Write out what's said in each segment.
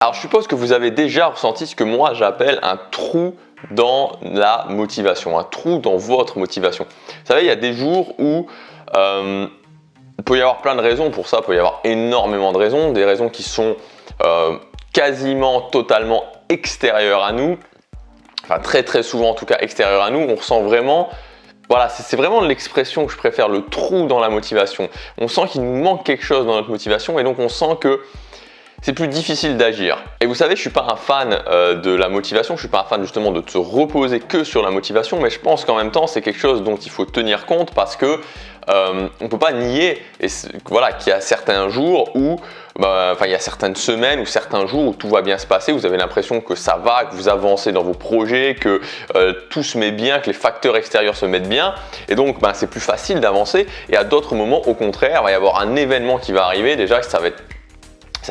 Alors je suppose que vous avez déjà ressenti ce que moi j'appelle un trou dans la motivation, un trou dans votre motivation. Vous savez, il y a des jours où il peut y avoir plein de raisons pour ça, il peut y avoir énormément de raisons, des raisons qui sont quasiment totalement extérieures à nous, enfin très souvent en tout cas extérieures à nous. On ressent vraiment, voilà, c'est vraiment l'expression que je préfère, le trou dans la motivation. On sent qu'il nous manque quelque chose dans notre motivation et donc on sent que c'est plus difficile d'agir. Et vous savez, je ne suis pas un fan de la motivation, je ne suis pas un fan justement de se reposer que sur la motivation, mais je pense qu'en même temps, c'est quelque chose dont il faut tenir compte parce que on ne peut pas nier voilà, qu'il y a certains jours où, il y a certaines semaines ou certains jours où tout va bien se passer, vous avez l'impression que ça va, que vous avancez dans vos projets, que tout se met bien, que les facteurs extérieurs se mettent bien, et donc c'est plus facile d'avancer. Et à d'autres moments, au contraire, il va y avoir un événement qui va arriver, déjà ça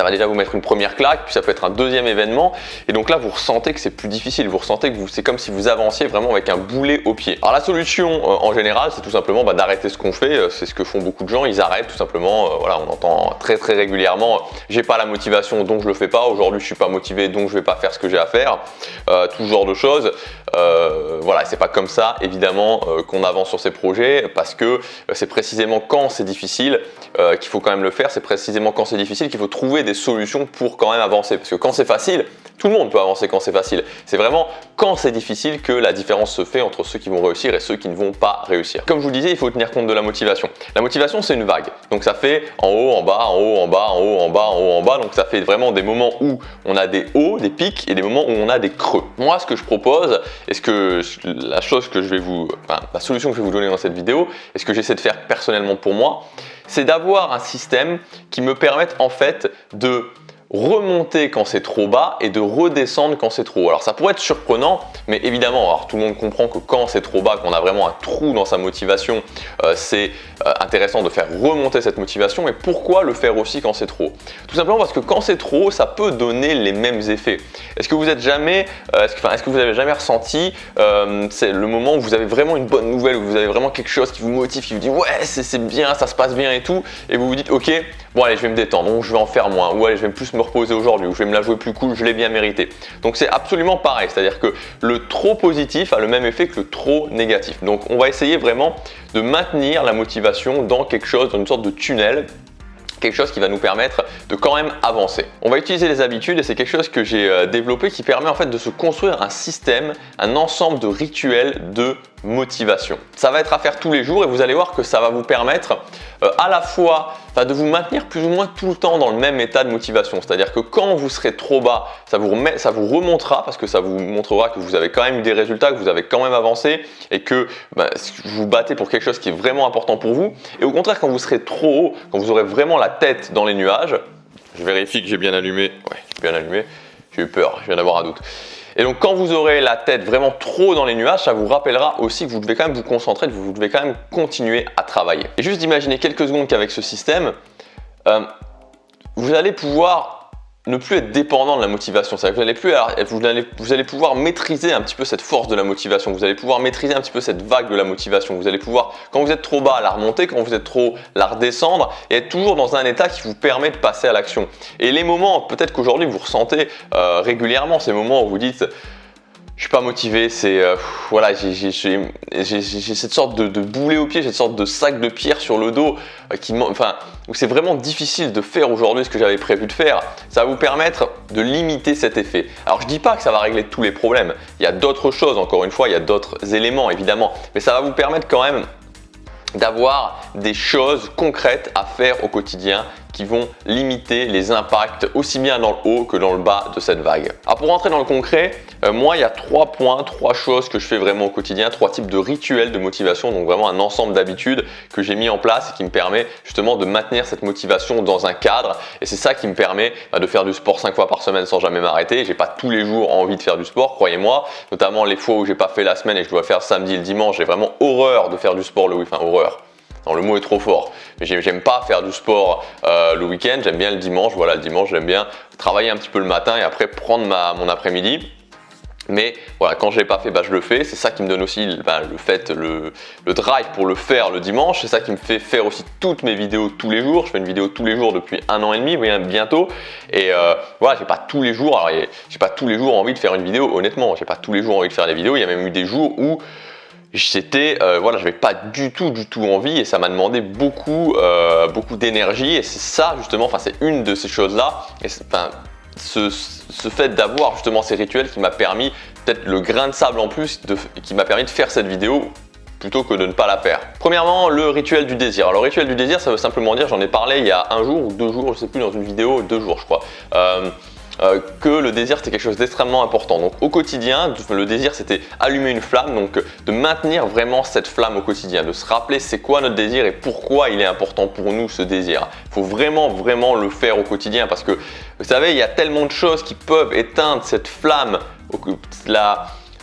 va déjà vous mettre une première claque, puis ça peut être un deuxième événement, et donc là vous ressentez que c'est plus difficile, vous ressentez que c'est comme si vous avanciez vraiment avec un boulet au pied. Alors la solution en général, c'est tout simplement d'arrêter ce qu'on fait, c'est ce que font beaucoup de gens, ils arrêtent tout simplement, voilà, on entend très régulièrement, j'ai pas la motivation donc je le fais pas, aujourd'hui je suis pas motivé donc je vais pas faire ce que j'ai à faire, tout ce genre de choses. Voilà, c'est pas comme ça évidemment qu'on avance sur ces projets, parce que c'est précisément quand c'est difficile qu'il faut quand même le faire, c'est précisément quand c'est difficile qu'il faut trouver des solutions pour quand même avancer, parce que quand c'est facile, tout le monde peut avancer quand c'est facile. C'est vraiment quand c'est difficile que la différence se fait entre ceux qui vont réussir et ceux qui ne vont pas réussir. Comme je vous le disais, il faut tenir compte de la motivation. La motivation, c'est une vague. Donc ça fait en haut, en bas, en haut, en bas, en haut, en bas, en haut, en bas. Donc ça fait vraiment des moments où on a des hauts, des pics, et des moments où on a des creux. Moi, ce que je propose, la solution que je vais vous donner dans cette vidéo, et ce que j'essaie de faire personnellement pour moi, c'est d'avoir un système qui me permette en fait de remonter quand c'est trop bas et de redescendre quand c'est trop haut. Alors ça pourrait être surprenant, mais évidemment, alors tout le monde comprend que quand c'est trop bas, qu'on a vraiment un trou dans sa motivation, c'est intéressant de faire remonter cette motivation. Et pourquoi le faire aussi quand c'est trop haut? Tout simplement parce que quand c'est trop haut, ça peut donner les mêmes effets. Est-ce que vous avez jamais ressenti c'est le moment où vous avez vraiment une bonne nouvelle, où vous avez vraiment quelque chose qui vous motive, qui vous dit ouais c'est bien, ça se passe bien et tout, et vous vous dites ok, bon allez je vais me détendre, donc je vais en faire moins, ou allez je vais plus me reposer aujourd'hui, ou je vais me la jouer plus cool, je l'ai bien mérité. Donc c'est absolument pareil, c'est-à-dire que le trop positif a le même effet que le trop négatif. Donc on va essayer vraiment de maintenir la motivation dans quelque chose, dans une sorte de tunnel, quelque chose qui va nous permettre de quand même avancer. On va utiliser les habitudes, et c'est quelque chose que j'ai développé qui permet en fait de se construire un système, un ensemble de rituels de motivation. Ça va être à faire tous les jours et vous allez voir que ça va vous permettre à la fois de vous maintenir plus ou moins tout le temps dans le même état de motivation. C'est-à-dire que quand vous serez trop bas, ça vous remontera, parce que ça vous montrera que vous avez quand même eu des résultats, que vous avez quand même avancé et que vous vous battez pour quelque chose qui est vraiment important pour vous. Et au contraire, quand vous serez trop haut, quand vous aurez vraiment la tête dans les nuages, je vérifie que j'ai bien allumé, ouais, j'ai bien allumé, j'ai eu peur, je viens d'avoir un doute. Et donc quand vous aurez la tête vraiment trop dans les nuages, ça vous rappellera aussi que vous devez quand même vous concentrer, que vous devez quand même continuer à travailler. Et juste d'imaginer quelques secondes qu'avec ce système, vous allez pouvoir ne plus être dépendant de la motivation. C'est-à-dire que vous allez pouvoir maîtriser un petit peu cette force de la motivation, vous allez pouvoir maîtriser un petit peu cette vague de la motivation, vous allez pouvoir, quand vous êtes trop bas, la remonter, quand vous êtes trop haut, la redescendre, et être toujours dans un état qui vous permet de passer à l'action. Et les moments, peut-être qu'aujourd'hui vous ressentez régulièrement ces moments où vous dites je suis pas motivé, c'est voilà, j'ai cette sorte de boulet au pied, j'ai cette sorte de sac de pierre sur le dos où c'est vraiment difficile de faire aujourd'hui ce que j'avais prévu de faire. Ça va vous permettre de limiter cet effet. Alors je dis pas que ça va régler tous les problèmes, il y a d'autres choses, encore une fois, il y a d'autres éléments évidemment, mais ça va vous permettre quand même d'avoir des choses concrètes à faire au quotidien qui vont limiter les impacts aussi bien dans le haut que dans le bas de cette vague. Alors pour rentrer dans le concret, moi il y a 3 points, 3 choses que je fais vraiment au quotidien, 3 types de rituels de motivation, donc vraiment un ensemble d'habitudes que j'ai mis en place et qui me permet justement de maintenir cette motivation dans un cadre, et c'est ça qui me permet de faire du sport 5 fois par semaine sans jamais m'arrêter. J'ai pas tous les jours envie de faire du sport, croyez-moi, notamment les fois où j'ai pas fait la semaine et je dois faire samedi et le dimanche, j'ai vraiment horreur de faire du sport le week-end, enfin horreur. Non, le mot est trop fort, mais j'aime pas faire du sport le week-end, j'aime bien le dimanche. Voilà, le dimanche, j'aime bien travailler un petit peu le matin et après prendre mon après-midi. Mais voilà, quand je ne l'ai pas fait, je le fais. C'est ça qui me donne aussi le drive pour le faire le dimanche. C'est ça qui me fait faire aussi toutes mes vidéos tous les jours. Je fais une vidéo tous les jours depuis 1 an et demi, bientôt. Et voilà, j'ai pas tous les jours. Alors, j'ai pas tous les jours envie de faire une vidéo. Honnêtement, j'ai pas tous les jours envie de faire des vidéos. Il y a même eu des jours où j'avais pas du tout envie et ça m'a demandé beaucoup d'énergie. Et c'est ça justement. C'est une de ces choses là. Et ce fait d'avoir justement ces rituels qui m'a permis, peut-être le grain de sable en plus, qui m'a permis de faire cette vidéo plutôt que de ne pas la faire. Premièrement, le rituel du désir. Alors, le rituel du désir, ça veut simplement dire, j'en ai parlé il y a 1 jour ou 2 jours, je sais plus, dans une vidéo, 2 jours je crois, que le désir c'était quelque chose d'extrêmement important. Donc au quotidien, le désir c'était allumer une flamme, donc de maintenir vraiment cette flamme au quotidien, de se rappeler c'est quoi notre désir et pourquoi il est important pour nous ce désir. Il faut vraiment le faire au quotidien parce que vous savez, il y a tellement de choses qui peuvent éteindre cette flamme,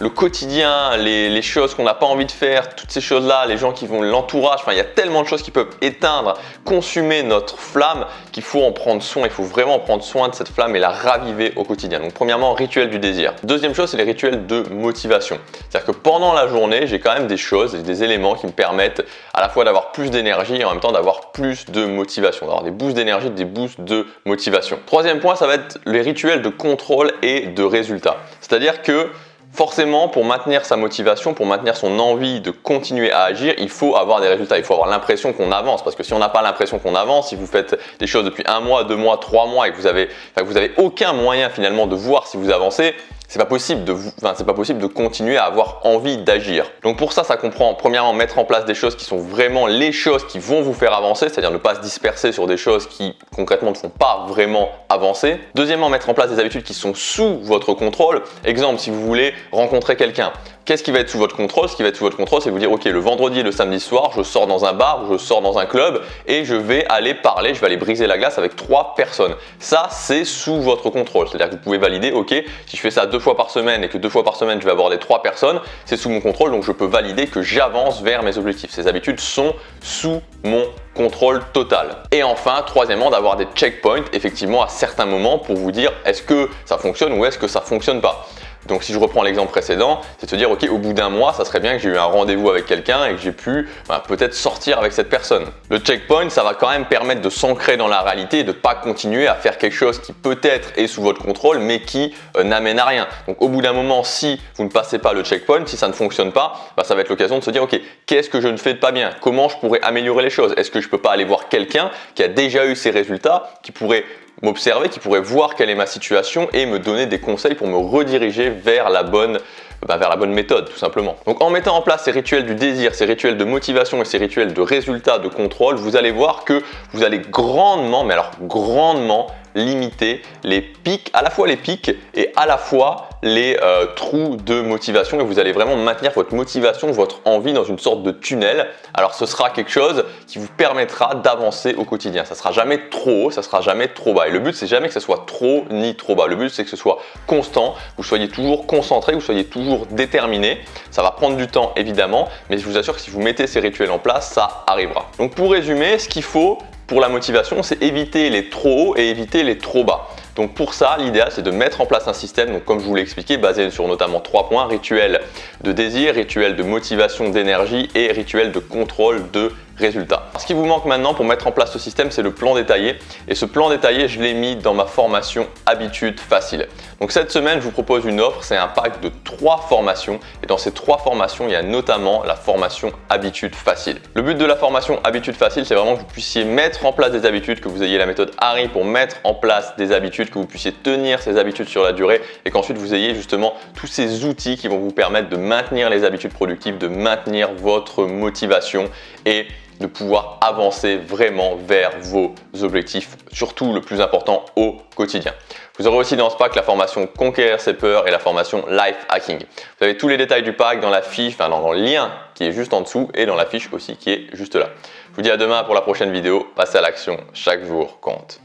le quotidien, les choses qu'on n'a pas envie de faire, toutes ces choses-là, les gens qui vont l'entourage, il y a tellement de choses qui peuvent éteindre, consumer notre flamme qu'il faut en prendre soin. Il faut vraiment prendre soin de cette flamme et la raviver au quotidien. Donc premièrement, rituel du désir. Deuxième chose, c'est les rituels de motivation. C'est-à-dire que pendant la journée, j'ai quand même des choses, des éléments qui me permettent à la fois d'avoir plus d'énergie et en même temps d'avoir plus de motivation, d'avoir des boosts d'énergie, des boosts de motivation. Troisième point, ça va être les rituels de contrôle et de résultats. C'est-à-dire que forcément, pour maintenir sa motivation, pour maintenir son envie de continuer à agir, il faut avoir des résultats, il faut avoir l'impression qu'on avance. Parce que si on n'a pas l'impression qu'on avance, si vous faites des choses depuis 1 mois, 2 mois, 3 mois et que vous avez aucun moyen finalement de voir si vous avancez, c'est pas possible de continuer à avoir envie d'agir. Donc pour ça, ça comprend premièrement mettre en place des choses qui sont vraiment les choses qui vont vous faire avancer, c'est-à-dire ne pas se disperser sur des choses qui concrètement ne font pas vraiment avancer. Deuxièmement, mettre en place des habitudes qui sont sous votre contrôle. Exemple, si vous voulez rencontrer quelqu'un, qu'est-ce qui va être sous votre contrôle? Ce qui va être sous votre contrôle, c'est vous dire ok, le vendredi et le samedi soir, je sors dans un bar ou je sors dans un club et je vais aller parler, je vais aller briser la glace avec 3 personnes. Ça, c'est sous votre contrôle. C'est-à-dire que vous pouvez valider, ok, si je fais ça 2 fois par semaine et que 2 fois par semaine je vais aborder 3 personnes, c'est sous mon contrôle, donc je peux valider que j'avance vers mes objectifs. Ces habitudes sont sous mon contrôle total. Et enfin, troisièmement, d'avoir des checkpoints effectivement à certains moments pour vous dire est-ce que ça fonctionne ou est-ce que ça fonctionne pas. Donc si je reprends l'exemple précédent, c'est de se dire ok, au bout d'1 mois, ça serait bien que j'ai eu un rendez-vous avec quelqu'un et que j'ai pu peut-être sortir avec cette personne. Le checkpoint, ça va quand même permettre de s'ancrer dans la réalité et de ne pas continuer à faire quelque chose qui peut-être est sous votre contrôle mais qui n'amène à rien. Donc au bout d'un moment, si vous ne passez pas le checkpoint, si ça ne fonctionne pas, ça va être l'occasion de se dire ok, qu'est-ce que je ne fais de pas bien? Comment je pourrais améliorer les choses? Est-ce que je peux pas aller voir quelqu'un qui a déjà eu ces résultats, qui pourrait m'observer, qui pourrait voir quelle est ma situation et me donner des conseils pour me rediriger vers la bonne méthode tout simplement. Donc en mettant en place ces rituels du désir, ces rituels de motivation et ces rituels de résultats, de contrôle, vous allez voir que vous allez grandement, mais alors grandement limiter les pics, à la fois les pics et à la fois les trous de motivation, et vous allez vraiment maintenir votre motivation, votre envie dans une sorte de tunnel. Alors ce sera quelque chose qui vous permettra d'avancer au quotidien. Ça sera jamais trop haut, ça sera jamais trop bas. Et le but, c'est jamais que ce soit trop ni trop bas. Le but, c'est que ce soit constant, vous soyez toujours concentré, vous soyez toujours déterminé. Ça va prendre du temps évidemment, mais je vous assure que si vous mettez ces rituels en place, ça arrivera. Donc pour résumer, ce qu'il faut pour la motivation, c'est éviter les trop hauts et éviter les trop bas. Donc pour ça, l'idéal, c'est de mettre en place un système, donc comme je vous l'ai expliqué, basé sur notamment 3 points, rituel de désir, rituel de motivation, d'énergie et rituel de contrôle de résultats. Ce qui vous manque maintenant pour mettre en place ce système, c'est le plan détaillé. Et ce plan détaillé, je l'ai mis dans ma formation Habitudes Faciles. Donc cette semaine, je vous propose une offre, c'est un pack de 3 formations. Et dans ces 3 formations, il y a notamment la formation Habitudes Faciles. Le but de la formation Habitudes Faciles, c'est vraiment que vous puissiez mettre en place des habitudes, que vous ayez la méthode Harry pour mettre en place des habitudes, que vous puissiez tenir ces habitudes sur la durée et qu'ensuite vous ayez justement tous ces outils qui vont vous permettre de maintenir les habitudes productives, de maintenir votre motivation et de pouvoir avancer vraiment vers vos objectifs, surtout le plus important au quotidien. Vous aurez aussi dans ce pack la formation Conquérir ses peurs et la formation Life Hacking. Vous avez tous les détails du pack dans la fiche, dans le lien qui est juste en dessous et dans la fiche aussi qui est juste là. Je vous dis à demain pour la prochaine vidéo. Passez à l'action, chaque jour compte.